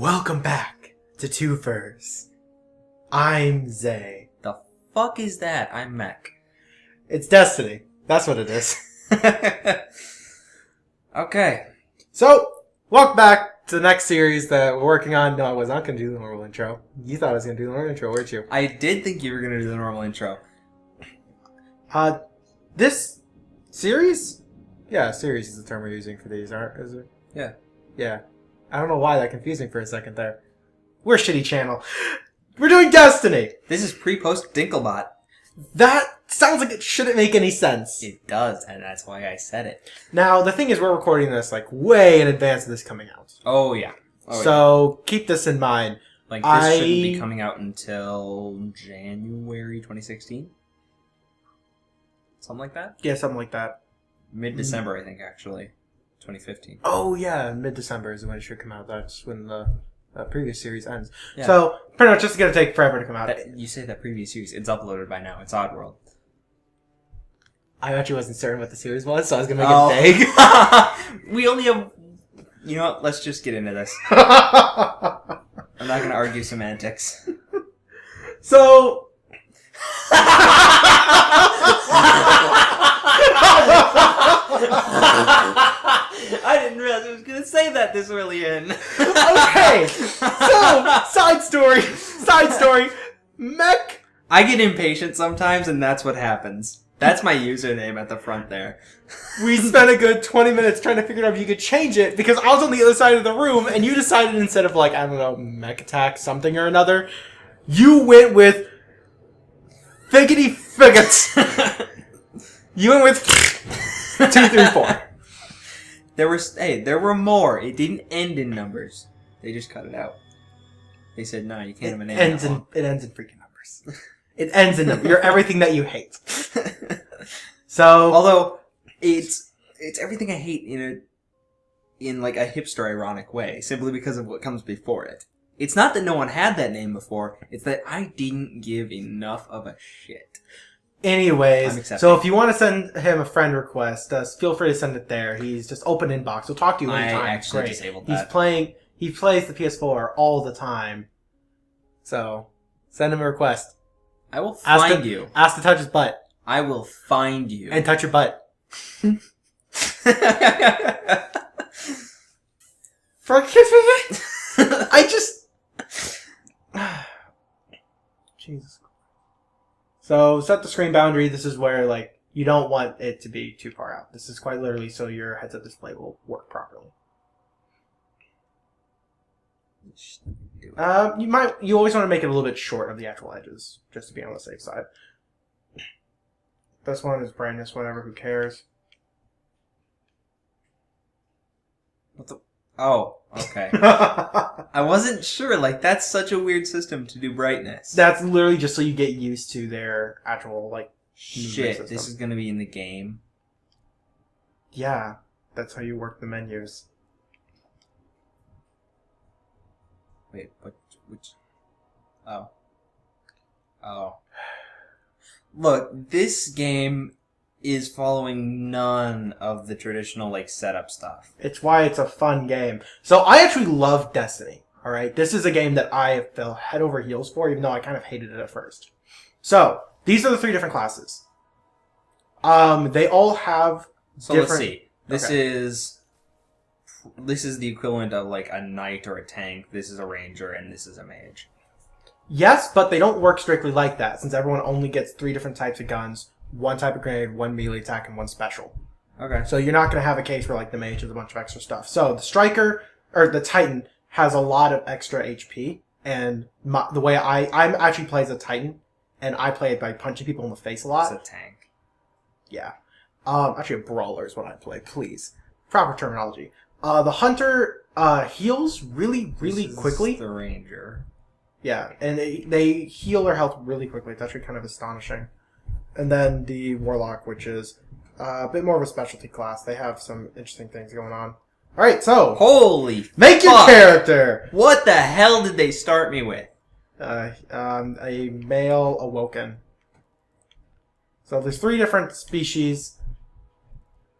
Welcome back to Two Furs. I'm Zay. The fuck is that? I'm Mech. It's Destiny. That's what it is. Okay. So, welcome back to the next series that we're working on. No, I was not going to do the normal intro. You thought I was going to do the normal intro, weren't you? I did think you were going to do the normal intro. This series? Yeah, series is the term we're using for these, is it? Yeah. Yeah. I don't know why that confused me for a second there. We're a shitty channel. We're doing Destiny! This is pre-post Dinklebot. That sounds like it shouldn't make any sense. It does, and that's why I said it. Now, the thing is, we're recording this, like, way in advance of this coming out. Oh, yeah. So, keep this in mind. Like, this shouldn't be coming out until January 2016? Something like that? Yeah, something like that. Mid-December, I think, actually. 2015. Oh, yeah, mid-December is when it should come out. That's when the previous series ends. Yeah. So, pretty much just going to take forever to come out. You say that previous series. It's uploaded by now. It's Oddworld. I actually wasn't certain what the series was, so I was going to make it vague. We only have... You know what? Let's just get into this. I'm not going to argue semantics. So... I didn't realize I was going to say that this early in. Okay, so, side story, Mech... I get impatient sometimes, and that's what happens. That's my username at the front there. We spent a good 20 minutes trying to figure out if you could change it, because I was on the other side of the room, and you decided instead of, like, I don't know, Mech Attack something or another, you went with... Figgity Figgets. You went with 2, 3, 4. There were more. It didn't end in numbers. They just cut it out. They said, no, you can't have a name. It ends in freaking numbers. It ends in numbers. You're everything that you hate. So, although it's everything I hate in like a hipster ironic way, simply because of what comes before it. It's not that no one had that name before. It's that I didn't give enough of a shit. Anyways, so if you want to send him a friend request, feel free to send it there. He's just open inbox. He'll talk to you anytime. I actually disabled that. He plays the PS4 all the time. So, send him a request. I will find you. Ask to touch his butt. I will find you. And touch your butt. Forgive me? I just... Jesus. So, set the screen boundary. This is where, like, you don't want it to be too far out. This is quite literally so your heads-up display will work properly. You always want to make it a little bit short of the actual edges, just to be on the safe side. This one is brightness, whatever, who cares? What the... Oh, okay. I wasn't sure, like, that's such a weird system to do brightness. That's literally just so you get used to their actual, like, shit, this is gonna be in the game. Yeah, that's how you work the menus. Wait, which... Oh. Oh. Look, this game is following none of the traditional, like, setup stuff. It's why it's a fun game. So, I actually love Destiny, alright? This is a game that I fell head over heels for, even though I kind of hated it at first. So, these are the 3 different classes. They all have different... Let's see. This is the equivalent of, like, a knight or a tank. This is a ranger, and this is a mage. Yes, but they don't work strictly like that, since everyone only gets 3 different types of guns, 1 type of grenade, 1 melee attack, and 1 special. Okay. So you're not going to have a case where, like, the mage has a bunch of extra stuff. So the striker, or the titan, has a lot of extra HP, and the way I'm actually play as a titan, and I play it by punching people in the face a lot. It's a tank. Yeah. Actually, a brawler is what I play, please. Proper terminology. The hunter heals really quickly. The ranger. Yeah, and they heal their health really quickly. It's actually kind of astonishing. And then the warlock, which is a bit more of a specialty class. They have some interesting things going on. Alright, so... Holy Make fuck. your character! What the hell did they start me with? A male awoken. So there's 3 different species.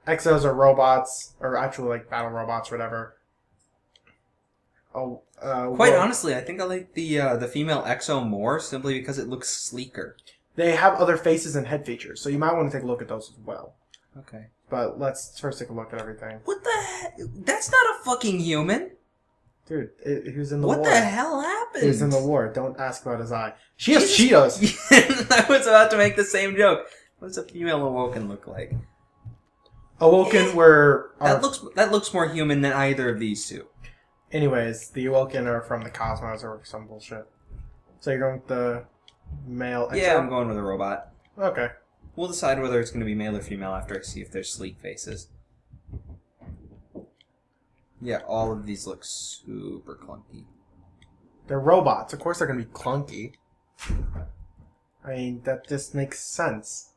Exos are robots, or actually like battle robots or whatever. Quite honestly, I think I like the female EXO more simply because it looks sleeker. They have other faces and head features, so you might want to take a look at those as well. Okay. But let's first take a look at everything. What the heck? That's not a fucking human. Dude, he was in the war. What the hell happened? He was in the war. Don't ask about his eye. She has Cheetos! I was about to make the same joke. What does a female Awoken look like? Awoken were... That looks more human than either of these two. Anyways, the Awoken are from the Cosmos or some bullshit. So you're going with the male... Yeah, I'm going with a robot. Okay. We'll decide whether it's going to be male or female after I see if there's sleek faces. Yeah, all of these look super clunky. They're robots. Of course they're going to be clunky. I mean, that just makes sense.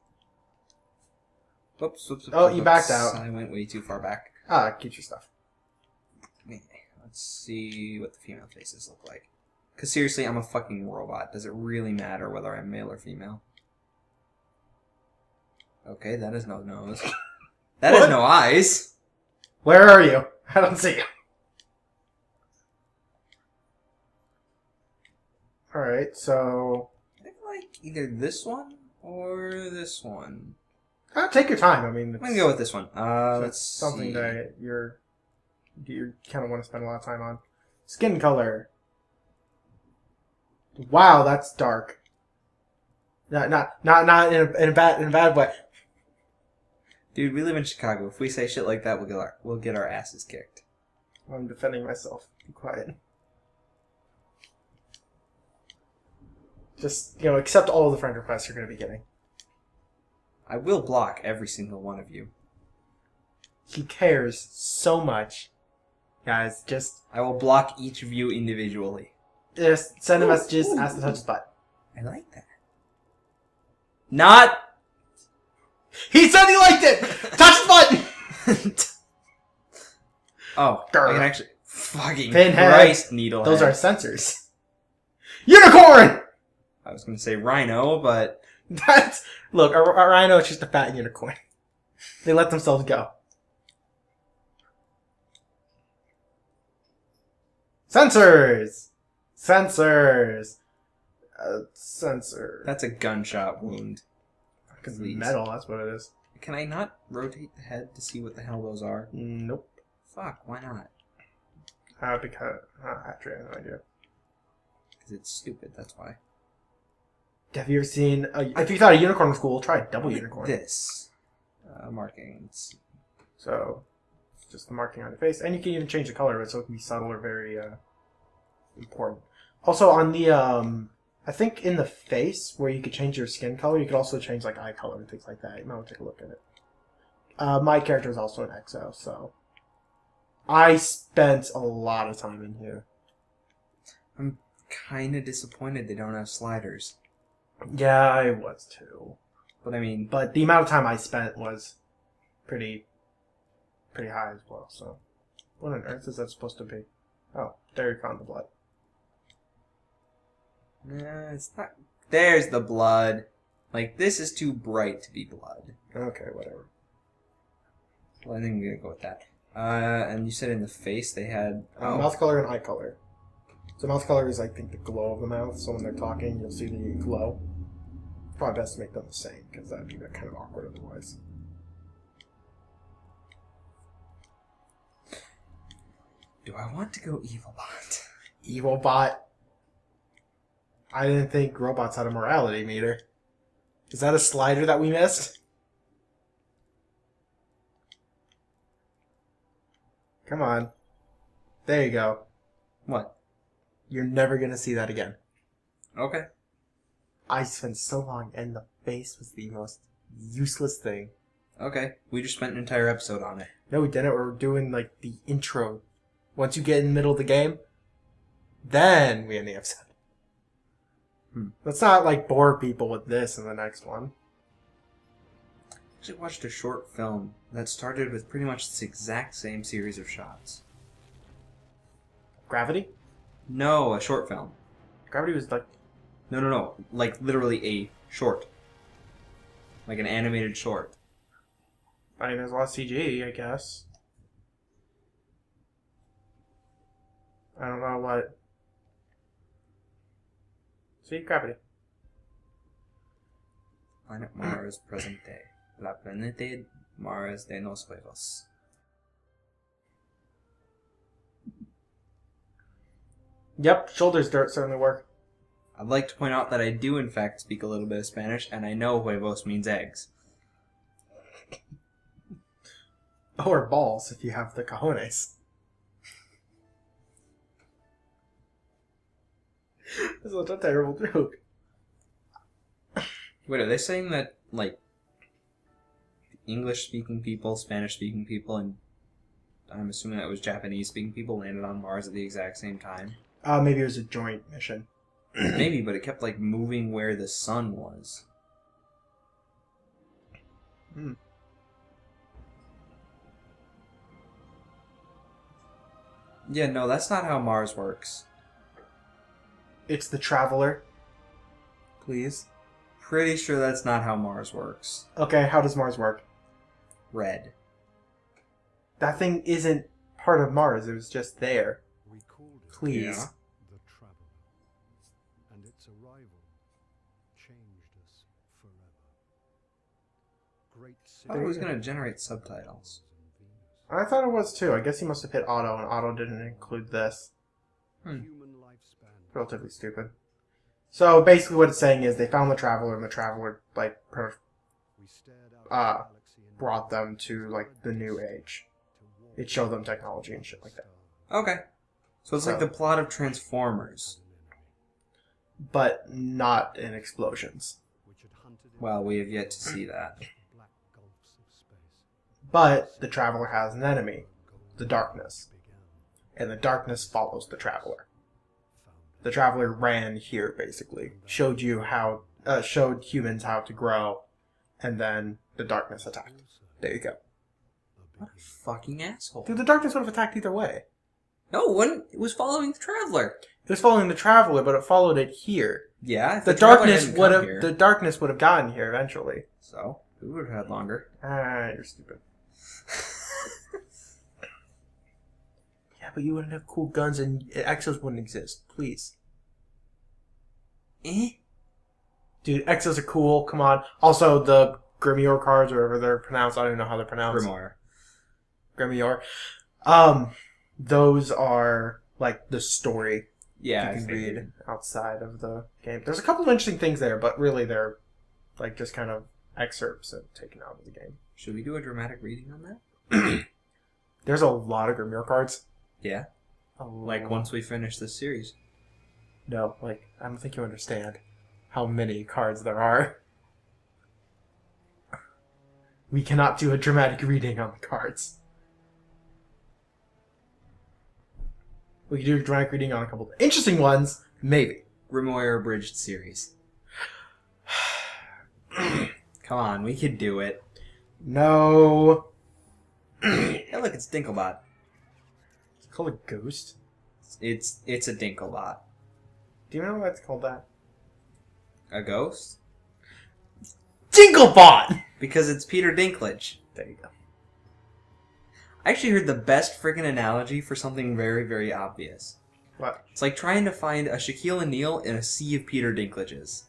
Oops. Oh, you backed out. I went way too far back. Get your stuff. Let's see what the female faces look like. Because seriously, I'm a fucking robot. Does it really matter whether I'm male or female? Okay, that is no nose. That is no eyes. Where are you? I don't see you. Alright, so... I think I like either this one or this one. Take your time. I mean, I'm going to go with this one. Let's something see. that you kind of want to spend a lot of time on. Skin color. Wow, that's dark. Not in a bad way. Dude, we live in Chicago. If we say shit like that, we'll get our asses kicked. I'm defending myself. Be quiet. Just, accept all of the friend requests you're going to be getting. I will block every single one of you. He cares so much. Guys, I will block each of you individually. Just send him messages, ask to touch his butt. I like that. Not... He said he liked it! Touch the button! Oh, I can actually... Fucking Pinhead. Christ, needlehead. Those are sensors. Unicorn! I was going to say rhino, but... Look, a rhino is just a fat unicorn. They let themselves go. Sensors! Sensor. That's a gunshot wound. Because metal, that's what it is. Can I not rotate the head to see what the hell those are? Nope. Fuck, why not? Because... actually, I have no idea. Because it's stupid, that's why. Have you ever seen... if you thought a unicorn was cool, try a double unicorn. This. Markings. So, just the marking on your face. And you can even change the color of it so it can be subtle or very important. Also, on the... I think in the face, where you could change your skin color, you could also change like eye color and things like that. You might want to take a look at it. My character is also an EXO, so... I spent a lot of time in here. I'm kind of disappointed they don't have sliders. Yeah, I was too. But I mean... But the amount of time I spent was pretty high as well, so... What on earth is that supposed to be? Oh, there you found the blood. Nah, it's not... There's the blood. Like, this is too bright to be blood. Okay, whatever. Well, I think I'm gonna go with that. And you said in the face they had... Mouth color and eye color. So mouth color is, I think, the glow of the mouth. So when they're talking, you'll see the glow. Probably best to make them the same, because that'd be kind of awkward otherwise. Do I want to go Evil Bot? Evil Bot? I didn't think robots had a morality meter. Is that a slider that we missed? Come on. There you go. What? You're never gonna see that again. Okay. I spent so long, and the face was the most useless thing. Okay. We just spent an entire episode on it. No, we didn't. We're doing, like, the intro. Once you get in the middle of the game, then we end the episode. Let's not, like, bore people with this in the next one. I actually watched a short film that started with pretty much this exact same series of shots. Gravity? No, a short film. Gravity was, like... No. Like, literally a short. Like an animated short. I mean, there's a lot of CG, I guess. I don't know what. See, gravity. Planet Mars, present day. La planeta Mars de los juegos. Yep, shoulders dirt certainly work. I'd like to point out that I do in fact speak a little bit of Spanish, and I know huevos means eggs. Or balls, if you have the cojones. This is such a terrible joke. Wait, are they saying that, like, English-speaking people, Spanish-speaking people, and I'm assuming that was Japanese-speaking people landed on Mars at the exact same time? Maybe it was a joint mission. Maybe, but it kept, like, moving where the sun was. Hmm. Yeah, no, that's not how Mars works. It's the Traveler. Please. Pretty sure that's not how Mars works. Okay, how does Mars work? Red. That thing isn't part of Mars, it was just there. We called it Please. Yeah. the Traveler, and its arrival changed us forever. Great I thought it was going to generate subtitles. I thought it was too. I guess he must have hit auto, and auto didn't include this. Human lifespan. Relatively stupid. So basically what it's saying is they found the Traveler, and the Traveler, like, We stared out the galaxy and brought them to, like, the new age. It showed them technology and shit like that. Okay. So it's like So- the plot of Transformers. But not in explosions. which had hunted in Well, we have yet to see that. black gulfs of space. But the Traveler has an enemy, the Darkness. Began, And the Darkness follows the Traveler. found The Traveler ran here, basically. Showed humans how to grow, and then the Darkness attacked. There you go. the What a fucking asshole. Dude, the Darkness would have attacked either way. No, it wouldn't. It was following the Traveler. It was following the Traveler, but it followed it here. Yeah, if The Traveler Darkness hadn't would come have here, the Darkness would have gotten here eventually. So, we would have had longer. Ah, you're stupid. Yeah, but you wouldn't have cool guns and Exos wouldn't exist. Please. Eh? Dude, Exos are cool. Come on. Also, the Grimoire cards, or whatever they're pronounced. I don't even know how they're pronounced. Grimoire. Grimoire. Those are, like, the story Yeah, you I can figured. read outside of the game. There's a couple of interesting things there, but really they're, like, just kind of excerpts taken out of the game. Should we do a dramatic reading on that? There's a lot of Grimoire cards. Yeah. Like, one. once we finish this series. No, like, I don't think you understand how many cards there are. We cannot do a dramatic reading on the cards. We can do a dramatic reading on a couple of interesting ones, maybe. Grimoire Abridged series. Come on, we could do it. No. Hey, look, it's Dinklebot. It's called a ghost. It's a Dinklebot. Do you know why it's called that? A ghost? Dinklebot! Because it's Peter Dinklage. There you go. I actually heard the best freaking analogy for something very, very obvious. What? It's like trying to find a Shaquille O'Neal in a sea of Peter Dinklages.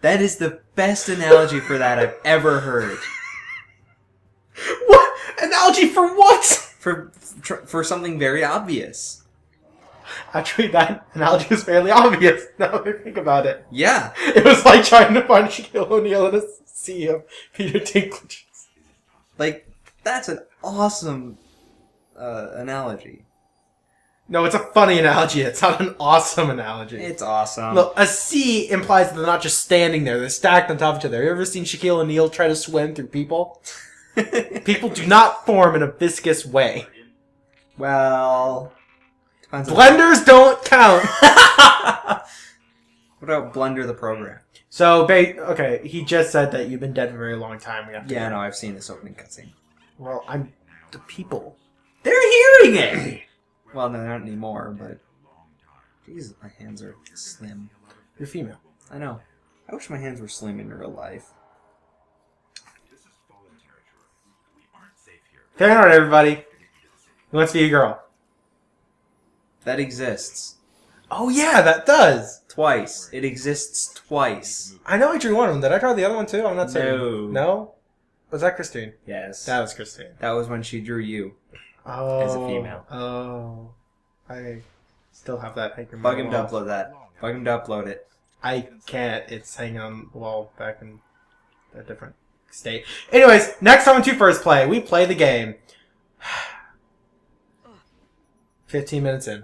That is the best analogy for that I've ever heard. What? Analogy for what? For something very obvious. Actually, that analogy is fairly obvious, now that I think about it. Yeah. It was like trying to find Shaquille O'Neal in a sea of Peter Dinklage. Like, that's an awesome analogy. No, it's a funny analogy. It's not an awesome analogy. It's awesome. Look, a sea implies that they're not just standing there. They're stacked on top of each other. Have you ever seen Shaquille O'Neal try to swim through people? People do not form in a viscous way. Well... depends on- Blenders don't count! What about Blender the program? So, okay, he just said that you've been dead for a very long time. We have to Yeah, no, I've seen this opening cutscene. Well, I'm the people. They're hearing it! Well, no, not anymore, but... Jesus, my hands are slim. You're female. I know. I wish my hands were slim in real life. Fair enough, everybody. Who wants to be a girl? That exists. Oh yeah, that does. Twice. It exists twice. I know I drew one of them. Did I draw the other one too? I'm not certain. No. No? Was that Christine? Yes. That was Christine. That was when she drew you. Oh. As a female. Oh. I still have that hanging. Bug him to upload that. Bug him to upload it. I can't. It's hanging on the wall back in a different state. Anyways, next time on Two First Play, we play the game. 15 minutes in.